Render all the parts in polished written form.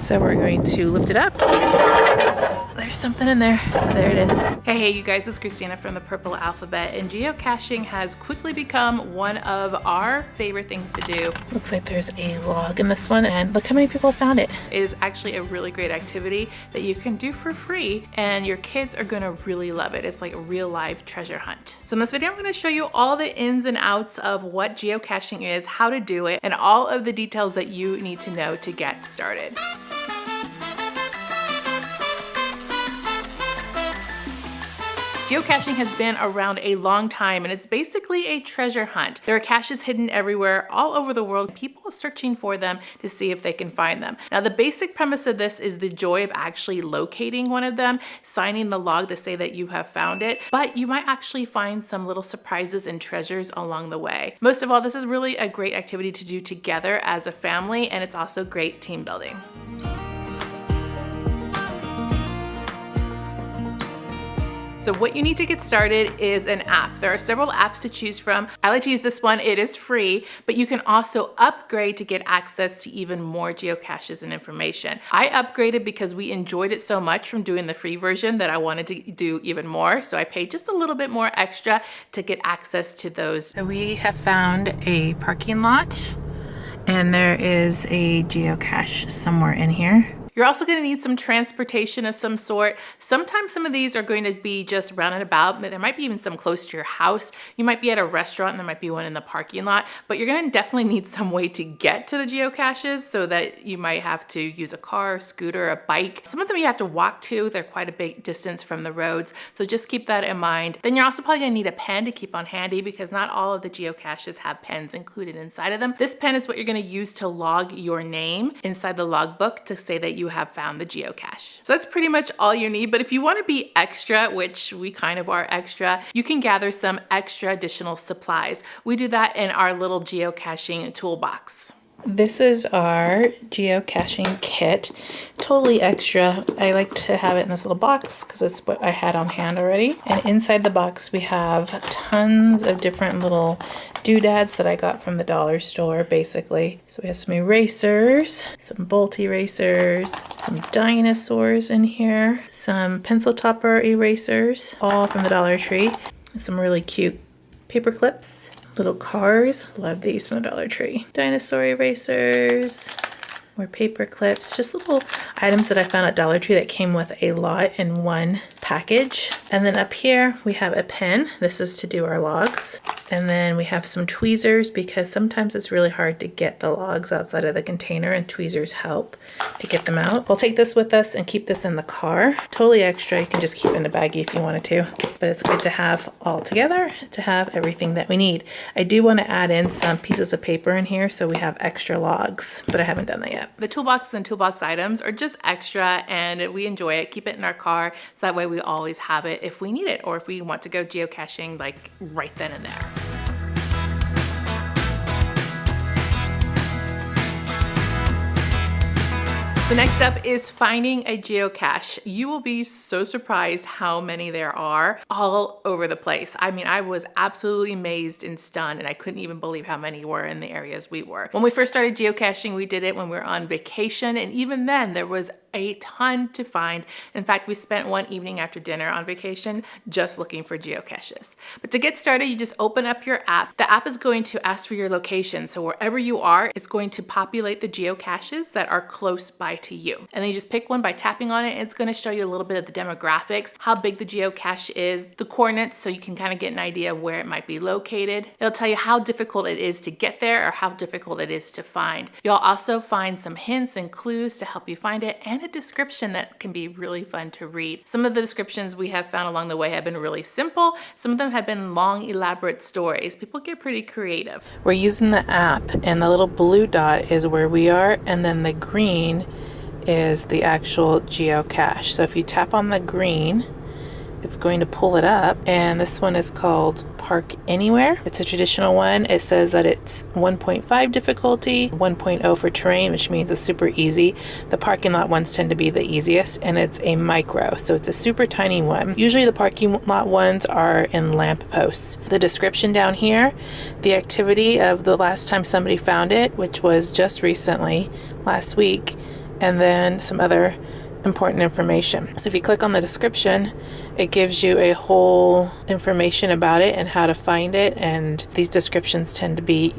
So we're going to lift it up. There's something in there. There it is. Hey you guys, it's Christina from the Purple Alphabet, and geocaching has quickly become one of our favorite things to do. Looks like there's a log in this one, and look how many people found it. It is actually a really great activity that you can do for free, and your kids are gonna really love it. It's like a real live treasure hunt. So in this video, I'm gonna show you all the ins and outs of what geocaching is, how to do it, and all of the details that you need to know to get started. Geocaching has been around a long time, and it's basically a treasure hunt. There are caches hidden everywhere, all over the world. People are searching for them to see if they can find them. Now, the basic premise of this is the joy of actually locating one of them, signing the log to say that you have found it, but you might actually find some little surprises and treasures along the way. Most of all, this is really a great activity to do together as a family, and it's also great team building. So what you need to get started is an app. There are several apps to choose from. I like to use this one. It is free, but you can also upgrade to get access to even more geocaches and information. I upgraded because we enjoyed it so much from doing the free version that I wanted to do even more. So I paid just a little bit more extra to get access to those. So we have found a parking lot, and there is a geocache somewhere in here. You're also going to need some transportation of some sort. Sometimes some of these are going to be just round and about, but there might be even some close to your house. You might be at a restaurant and there might be one in the parking lot, but you're going to definitely need some way to get to the geocaches, so that you might have to use a car, a scooter, a bike. Some of them you have to walk to. They're quite a big distance from the roads, so just keep that in mind. Then you're also probably going to need a pen to keep on handy, because not all of the geocaches have pens included inside of them. This pen is what you're going to use to log your name inside the logbook to say that you have found the geocache. So that's pretty much all you need, but if you want to be extra, which we kind of are extra, you can gather some extra additional supplies. We do that in our little geocaching toolbox. This is our geocaching kit, totally extra. I like to have it in this little box because it's what I had on hand already. And inside the box we have tons of different little doodads that I got from the dollar store, basically. So we have some erasers, some bolt erasers, some dinosaurs in here, some pencil topper erasers, all from the Dollar Tree, and some really cute paper clips. Little cars, a lot of these from the Dollar Tree. Dinosaur erasers, more paper clips, just little items that I found at Dollar Tree that came with a lot in one package. And then up here we have a pen. This is to do our logs. And then we have some tweezers, because sometimes it's really hard to get the logs outside of the container, and tweezers help to get them out. We'll take this with us and keep this in the car. Totally extra. You can just keep it in a baggie if you wanted to, but it's good to have all together to have everything that we need. I do want to add in some pieces of paper in here so we have extra logs, but I haven't done that yet. The toolbox and toolbox items are just extra, and we enjoy it. Keep it in our car so that way we always have it if we need it, or if we want to go geocaching like right then and there. The next step is finding a geocache. You will be so surprised how many there are all over the place. I mean, I was absolutely amazed and stunned, and I couldn't even believe how many were in the areas we were. When we first started geocaching, we did it when we were on vacation, and even then there was a ton to find. In fact, we spent one evening after dinner on vacation just looking for geocaches. But to get started, you just open up your app. The app is going to ask for your location. So wherever you are, it's going to populate the geocaches that are close by to you. And then you just pick one by tapping on it. And it's going to show you a little bit of the demographics, how big the geocache is, the coordinates, so you can kind of get an idea of where it might be located. It'll tell you how difficult it is to get there or how difficult it is to find. You'll also find some hints and clues to help you find it, and a description that can be really fun to read. Some of the descriptions we have found along the way have been really simple. Some of them have been long, elaborate stories. People get pretty creative. We're using the app, and the little blue dot is where we are, and then the green is the actual geocache. So if you tap on the green, it's going to pull it up, and this one is called Park Anywhere. It's a traditional one. It says that it's 1.5 difficulty, 1.0 for terrain, which means it's super easy. The parking lot ones tend to be the easiest, and it's a micro, so it's a super tiny one. Usually the parking lot ones are in lamp posts. The description down here, the activity of the last time somebody found it, which was just recently, last week, and then some other important information. So if you click on the description, it gives you a whole information about it and how to find it, and these descriptions tend to be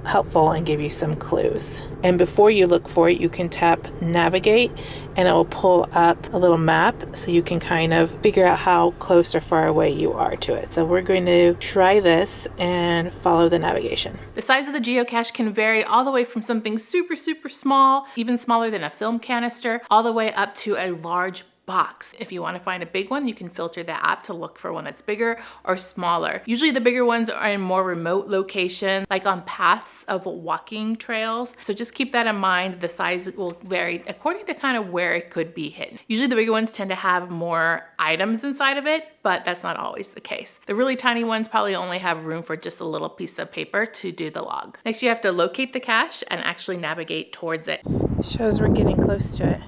helpful and give you some clues. And before you look for it, you can tap navigate and it will pull up a little map so you can kind of figure out how close or far away you are to it. So we're going to try this and follow the navigation. The size of the geocache can vary all the way from something super, super small, even smaller than a film canister, all the way up to a large box. If you want to find a big one, you can filter the app to look for one that's bigger or smaller. Usually the bigger ones are in more remote locations, like on paths of walking trails. So just keep that in mind. The size will vary according to kind of where it could be hidden. Usually the bigger ones tend to have more items inside of it, but that's not always the case. The really tiny ones probably only have room for just a little piece of paper to do the log. Next, you have to locate the cache and actually navigate towards it. Shows we're getting close to it.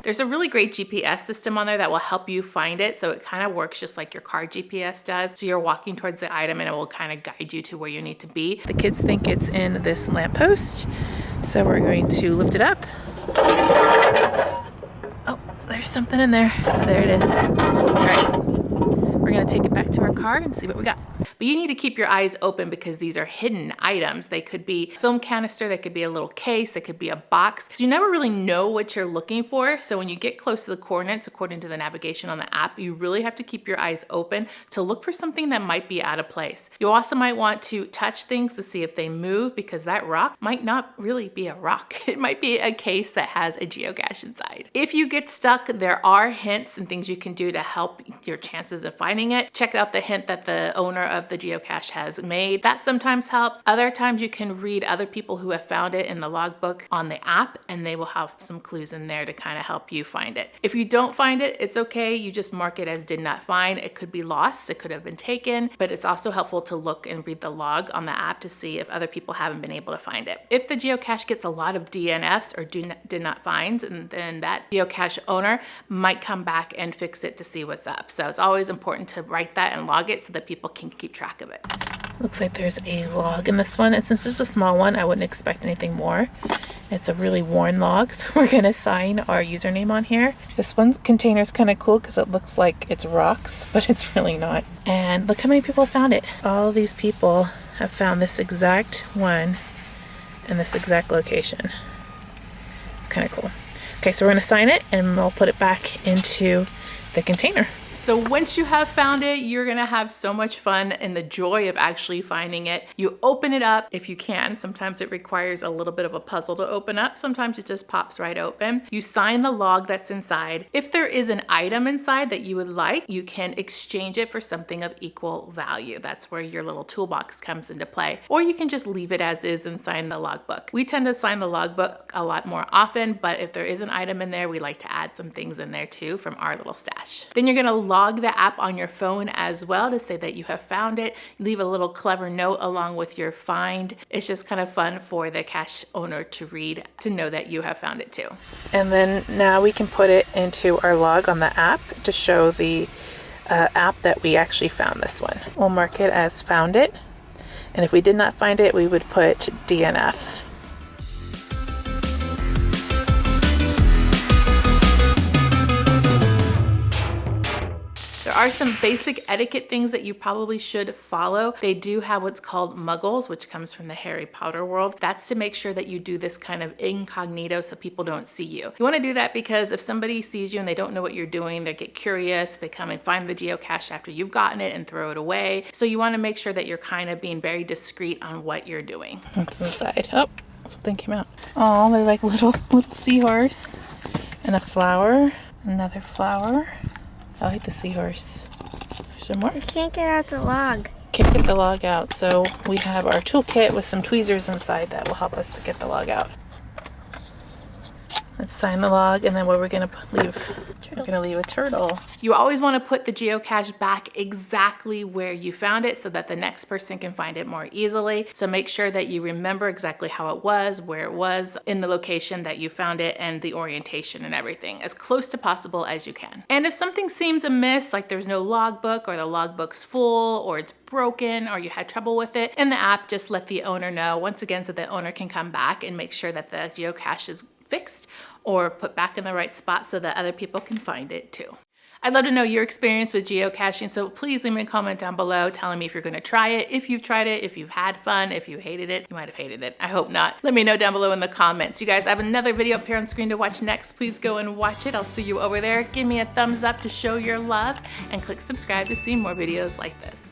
There's a really great GPS system on there that will help you find it. So it kind of works just like your car GPS does. So you're walking towards the item and it will kind of guide you to where you need to be. The kids think it's in this lamppost, so we're going to lift it up. Oh, there's something in there. There it is. All right. We're gonna take it back to our car and see what we got. But you need to keep your eyes open because these are hidden items. They could be a film canister, they could be a little case, they could be a box. So you never really know what you're looking for. So when you get close to the coordinates, according to the navigation on the app, you really have to keep your eyes open to look for something that might be out of place. You also might want to touch things to see if they move because that rock might not really be a rock. It might be a case that has a geocache inside. If you get stuck, there are hints and things you can do to help your chances of finding it. Check out the hint that the owner of the geocache has made. That sometimes helps. Other times you can read other people who have found it in the logbook on the app, and they will have some clues in there to kind of help you find it. If you don't find it, it's okay. You just mark it as did not find. It could be lost. It could have been taken, but it's also helpful to look and read the log on the app to see if other people haven't been able to find it. If the geocache gets a lot of DNFs or did not find, and then that geocache owner might come back and fix it to see what's up. So it's always important to write that and log it so that people can keep track of it. Looks like there's a log in this one, and since it's a small one, I wouldn't expect anything more. It's a really worn log, so we're gonna sign our username on here. This one's container is kind of cool because it looks like it's rocks, but it's really not. And look how many people found it. All of these people have found this exact one in this exact location. It's kind of cool. Okay, so we're gonna sign it and we'll put it back into the container. So once you have found it, you're gonna have so much fun and the joy of actually finding it. You open it up if you can. Sometimes it requires a little bit of a puzzle to open up. Sometimes it just pops right open. You sign the log that's inside. If there is an item inside that you would like, you can exchange it for something of equal value. That's where your little toolbox comes into play. Or you can just leave it as is and sign the logbook. We tend to sign the logbook a lot more often, but if there is an item in there, we like to add some things in there too from our little stash. Then you're gonna log the app on your phone as well to say that you have found it. Leave a little clever note along with your find. It's just kind of fun for the cache owner to read to know that you have found it too. And then now we can put it into our log on the app to show the app that we actually found this one. We'll mark it as found it. And if we did not find it, we would put DNF. There are some basic etiquette things that you probably should follow. They do have what's called muggles, which comes from the Harry Potter world. That's to make sure that you do this kind of incognito so people don't see you. You want to do that because if somebody sees you and they don't know what you're doing, they get curious, they come and find the geocache after you've gotten it and throw it away. So you want to make sure that you're kind of being very discreet on what you're doing. What's inside? Oh, something came out. Oh, they're like little seahorse and a flower, another flower. I like the seahorse. There's some more. I can't get out the log. Can't get the log out, so we have our toolkit with some tweezers inside that will help us to get the log out. Let's sign the log, and then what we're gonna leave? We're gonna leave a turtle. You always want to put the geocache back exactly where you found it so that the next person can find it more easily. So make sure that you remember exactly how it was, where it was, in the location that you found it, and the orientation and everything, as close to possible as you can. And if something seems amiss, like there's no logbook, or the logbook's full, or it's broken, or you had trouble with it, in the app, just let the owner know once again so the owner can come back and make sure that the geocache is fixed or put back in the right spot so that other people can find it too. I'd love to know your experience with geocaching, so please leave me a comment down below telling me if you're going to try it, if you've tried it, if you've had fun, if you hated it. You might have hated it. I hope not. Let me know down below in the comments. You guys, I have another video up here on screen to watch next. Please go and watch it. I'll see you over there. Give me a thumbs up to show your love and click subscribe to see more videos like this.